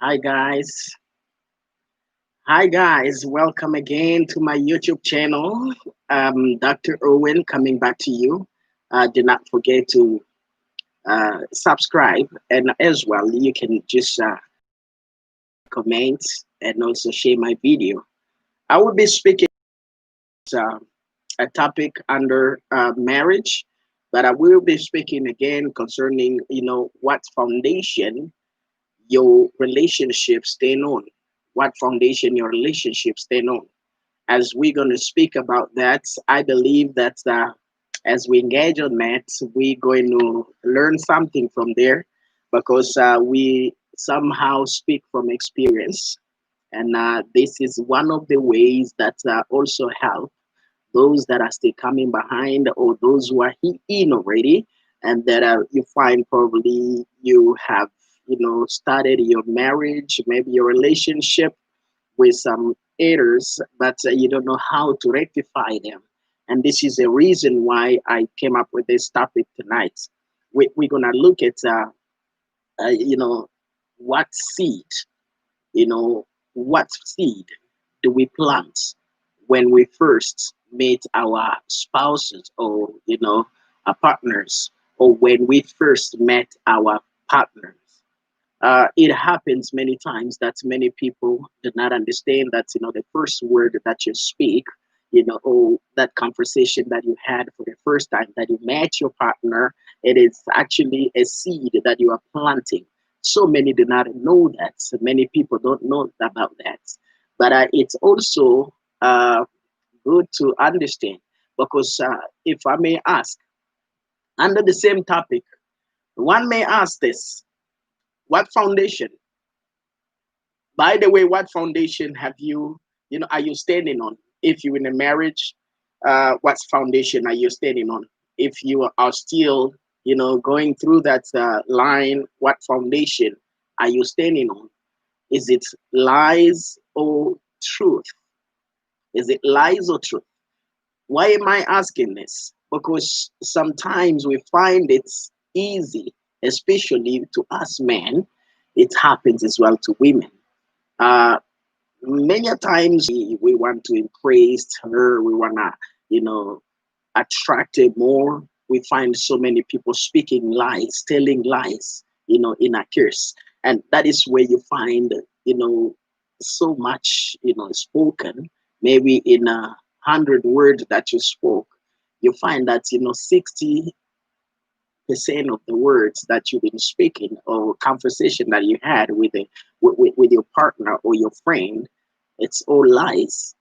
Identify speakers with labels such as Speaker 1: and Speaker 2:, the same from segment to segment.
Speaker 1: Hi guys. Hi guys. Welcome again to my YouTube channel. Dr. Owen coming back to you. Do not forget to subscribe, and as well you can just comment and also share my video. I will be speaking uh, a topic under marriage, but I will be speaking again concerning what foundation your relationship stand on, what foundation your relationship stand on. As we're going to speak about that, I believe that as we engage on that, we're going to learn something from there because we somehow speak from experience. And this is one of the ways that also help those that are still coming behind or those who are in already, and that you find probably you have started your marriage, maybe your relationship with some errors, but you don't know how to rectify them. And this is the reason why I came up with this topic tonight. We're gonna look at you know what seed, you know what seed do we plant when we first meet our spouses or our partners, or when we first met our partners. It happens many times that many people do not understand that the first word that you speak, or that conversation that you had for the first time that you met your partner, it is actually a seed that you are planting. So many do not know that. So many people don't know about that. But it's also good to understand because if I may ask, under the same topic, one may ask this: what foundation? By the way, what foundation have are you standing on? If you're in a marriage, what foundation are you standing on? If you are still, going through that line, what foundation are you standing on? Is it lies or truth? Is it lies or truth? Why am I asking this? Because sometimes we find it's easy, especially to us men. It happens as well to women. Uh, Many a times we want to impress her, we want to, you know, attract her more. We find so many people speaking lies, telling lies, in a curse. And that is where you find, so much, spoken, maybe in 100 words that you spoke, you find that, 60% of the words that you've been speaking or conversation that you had with your partner or your friend, it's all lies.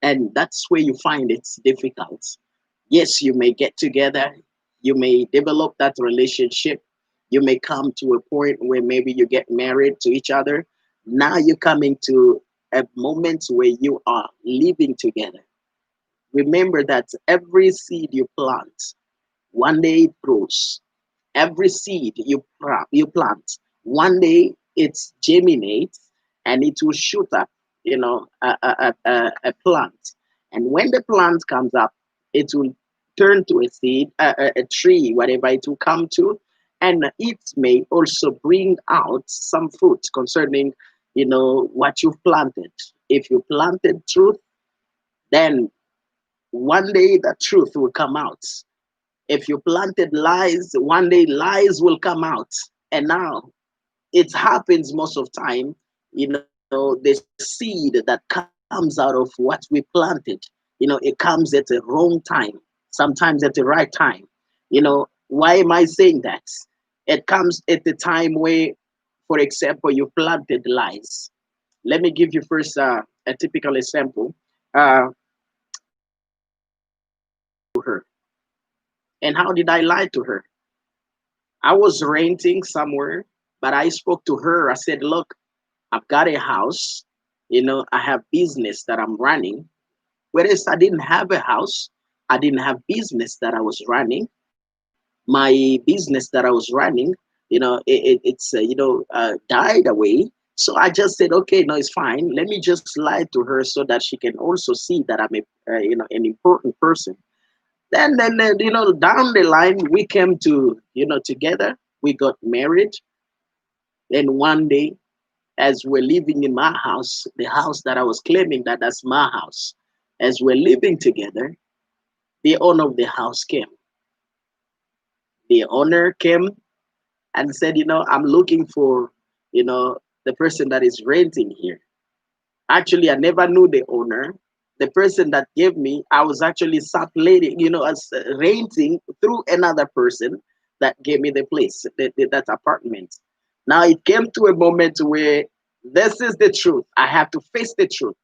Speaker 1: And that's where you find it's difficult. Yes, you may get together, you may develop that relationship, you may come to a point where maybe you get married to each other. Now you're coming to a moment where you are living together. Remember that every seed you plant, one day it grows. Every seed you plant, one day it germinates and it will shoot up, a plant. And when the plant comes up, it will turn to a seed, a tree, whatever it will come to, and it may also bring out some fruit concerning, what you've planted. If you planted truth, then one day the truth will come out. If you planted lies, one day lies will come out. And now it happens most of time, the seed that comes out of what we planted, it comes at the wrong time, sometimes at the right time. Why am I saying that? It comes at the time where, for example, you planted lies. Let me give you first a typical example. To her. And how did I lie to her? I was renting somewhere, but I spoke to her. I said, look, I've got a house. I have business that I'm running. Whereas I didn't have a house, I didn't have business that I was running. My business that I was running, died away. So I just said, okay, no, it's fine. Let me just lie to her so that she can also see that I'm an important person. Then down the line we came to together. We got married. Then one day As we're living in my house, the house that I was claiming that that's my house, as we're living together, the owner of the house came. The owner came and said, I'm looking for, the person that is renting here. Actually, I never knew the owner. The person that gave me, I was actually subletting, as renting through another person that gave me the place, that apartment. Now it came to a moment where this is the truth. I have to face the truth.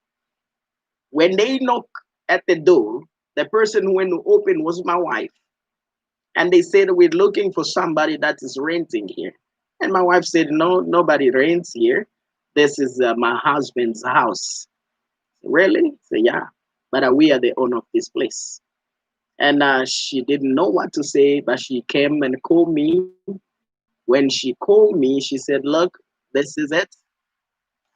Speaker 1: When they knock at the door, the person who went to open was my wife. And they said, we're looking for somebody that is renting here. And my wife said, no, nobody rents here. This is my husband's house. Really? So yeah, but we are the owner of this place. And she didn't know what to say, but she came and called me. When she called me, she said, look, this is it.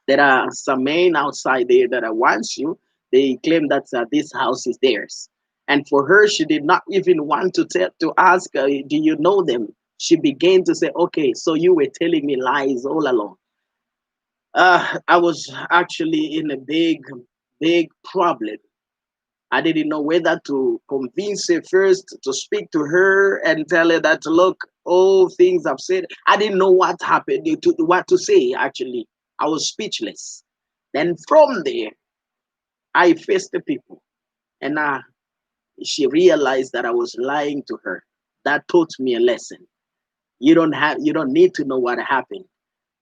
Speaker 1: There are some men outside there that wants you. They claim that this house is theirs. And for her, she did not even want to tell to ask, do you know them? She began to say, okay, so you were telling me lies all along. I was actually in a big problem. I didn't know whether to convince her first, to speak to her and tell her that, look, all things I've said. I didn't know what happened, what to say, actually. I was speechless. Then from there, I faced the people. And she realized that I was lying to her. That taught me a lesson. You don't need to know what happened.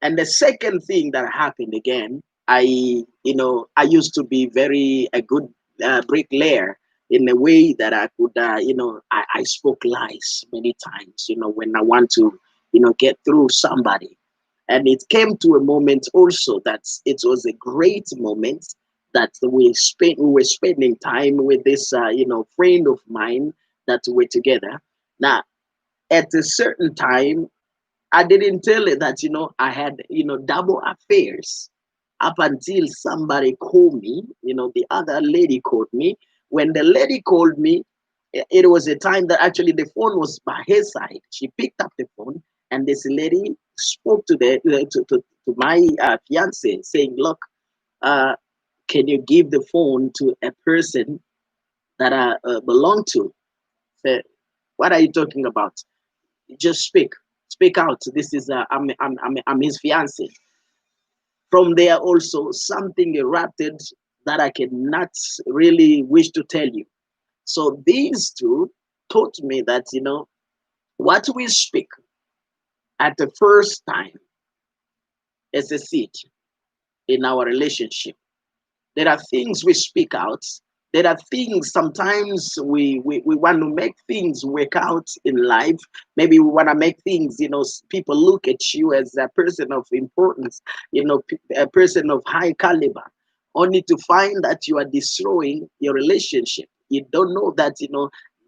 Speaker 1: And the second thing that happened again, I used to be very a good bricklayer in a way that I could, I spoke lies many times, when I want to, get through somebody. And it came to a moment also that it was a great moment that we were spending time with this, friend of mine that were together. Now, at a certain time, I didn't tell her that, I had, double affairs up until somebody called me, the other lady called me. When the lady called me, it was a time that actually the phone was by her side. She picked up the phone and this lady spoke to my fiance saying, look, uh, can you give the phone to a person that I belong to? Say, what are you talking about? Just speak out. This is I'm his fiance. From there also something erupted that I cannot really wish to tell you. So these two taught me that, what we speak at the first time is a seed in our relationship. There are things we speak out. There are things sometimes we want to make things work out in life. Maybe we want to make things, people look at you as a person of importance, a person of high caliber, only to find that you are destroying your relationship. You don't know that,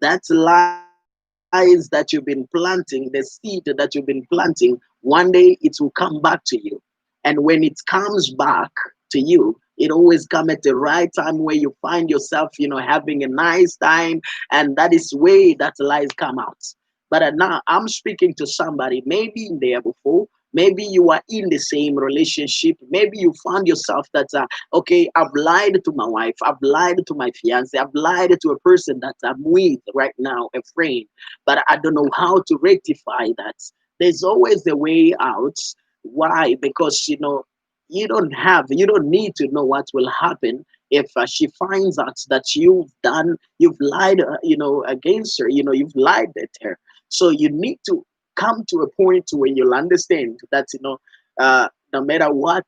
Speaker 1: that lies that you've been planting, the seed that you've been planting, one day it will come back to you. And when it comes back to you, it always come at the right time where you find yourself, having a nice time, and that is way that lies come out. But now I'm speaking to somebody, maybe in there before, maybe you are in the same relationship, maybe you found yourself that, okay, I've lied to my wife, I've lied to my fiance, I've lied to a person that I'm with right now, a friend, but I don't know how to rectify that. There's always a way out. Why? Because you don't need to know what will happen if she finds out that you've lied, against her. You've lied at her. So you need to come to a point where you'll understand that, no matter what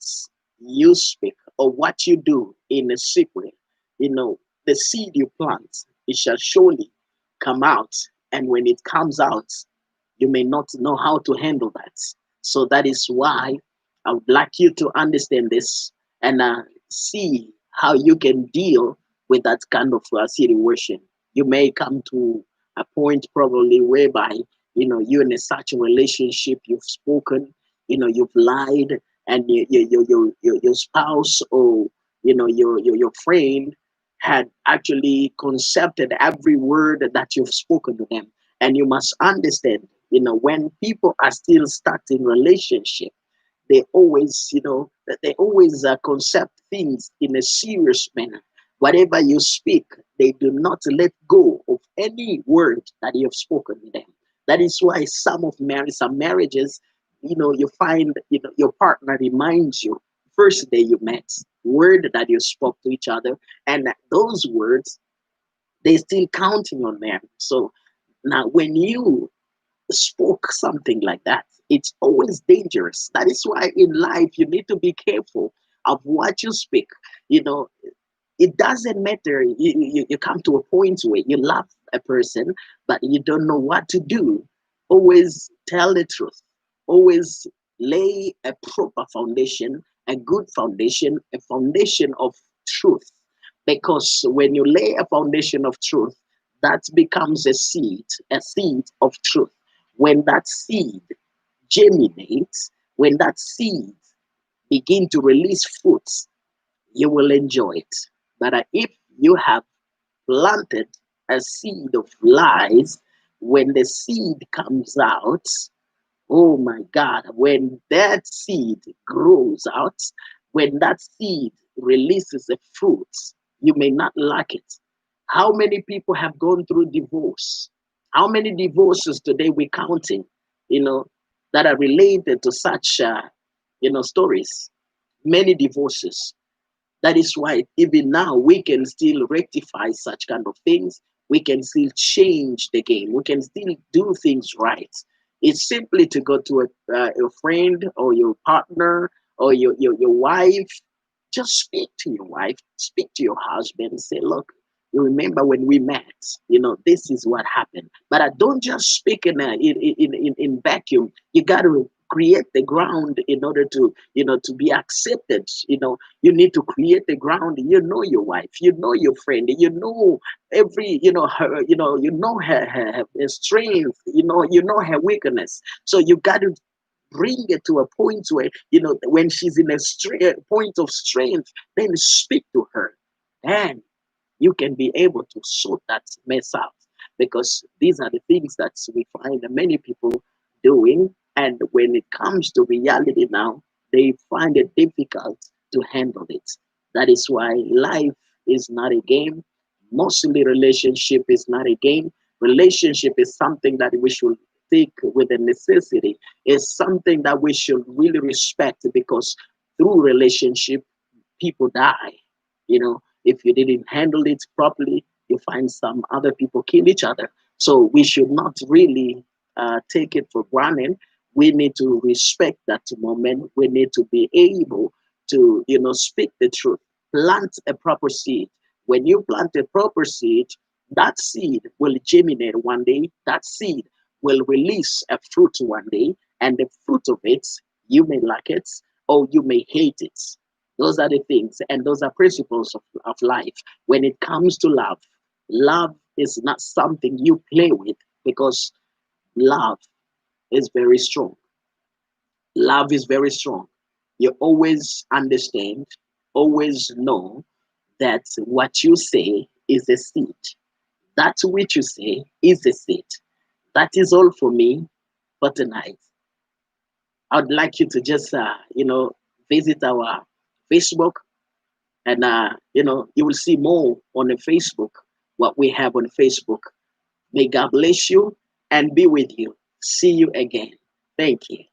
Speaker 1: you speak or what you do in a secret, the seed you plant, it shall surely come out. And when it comes out, you may not know how to handle that. So that is why I would like you to understand this and see how you can deal with that kind of situation. You may come to a point probably whereby, you're in a such a relationship, you've spoken, you've lied, and your spouse or, your friend had actually concepted every word that you've spoken to them. And you must understand, when people are still starting relationship, they always, that they always concept things in a serious manner. Whatever you speak, they do not let go of any word that you have spoken to them. That is why some marriages, you find, your partner reminds you first day you met, word that you spoke to each other, and those words, they still counting on them. So now when you spoke something like that, it's always dangerous. That is why in life you need to be careful of what you speak. You know, it doesn't matter. You come to a point where you love a person, but you don't know what to do. Always tell the truth. Always lay a proper foundation, a good foundation, a foundation of truth. Because when you lay a foundation of truth, that becomes a seed of truth. When that seed germinates, when that seed begin to release fruits, you will enjoy it. But if you have planted a seed of lies, when the seed comes out, oh my God, when that seed grows out, when that seed releases a fruit, you may not like it. How many people have gone through divorce? How many divorces today we counting, you know, that are related to such, stories? Many divorces. That is why even now we can still rectify such kind of things. We can still change the game. We can still do things right. It's simply to go to a friend or your partner or your wife. Just speak to your wife, speak to your husband, and say, look, you remember when we met, this is what happened. But I don't just speak in vacuum. You got to create the ground in order to be accepted. You need to create the ground. You know your wife, you know your friend, you know every, her, her strength, you know her weakness. So you got to bring it to a point where, when she's in a point of strength, then speak to her. And you can be able to sort that mess out, because these are the things that we find many people doing. And when it comes to reality now, they find it difficult to handle it. That is why life is not a game. Mostly relationship is not a game. Relationship is something that we should take with a necessity. It's something that we should really respect, because through relationship people die. If you didn't handle it properly, you find some other people kill each other. So we should not really take it for granted. We need to respect that moment. We need to be able to, speak the truth, plant a proper seed. When you plant a proper seed, that seed will germinate one day. That seed will release a fruit one day, and the fruit of it, you may like it or you may hate it. Those are the things, and those are principles of life. When it comes to love, love is not something you play with, because love is very strong. Love is very strong. You always understand, always know that what you say is a seed. That which you say is a seed. That is all for me for tonight. I'd like you to just, visit our Facebook, and you will see more on the Facebook, what we have on Facebook. May God bless you and be with you. See you again. Thank you.